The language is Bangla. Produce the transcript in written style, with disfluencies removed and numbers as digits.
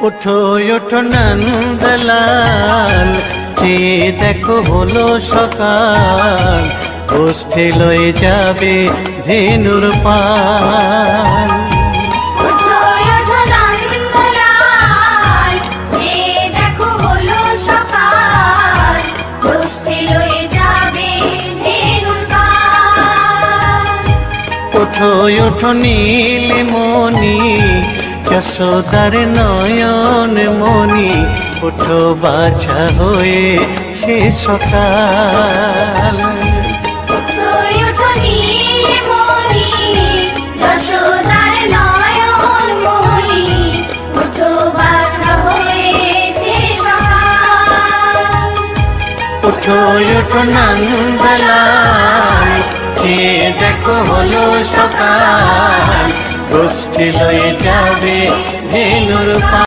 ওঠো ওঠো নন্দলাল, চেয়ে দেখো হলো সকাল, গোষ্ঠী লয়ে যাবে ধেনুর পাল। ওঠো ওঠো নীলমণি, যশোদার নয়ন মণি, ওঠো বাছা হয়েছে সকাল। ওঠো ওঠো নন্দলাল, চেয়ে দেখো হলো সকাল, গোষ্ঠী লয়ে যাবে ধেনুর পাল।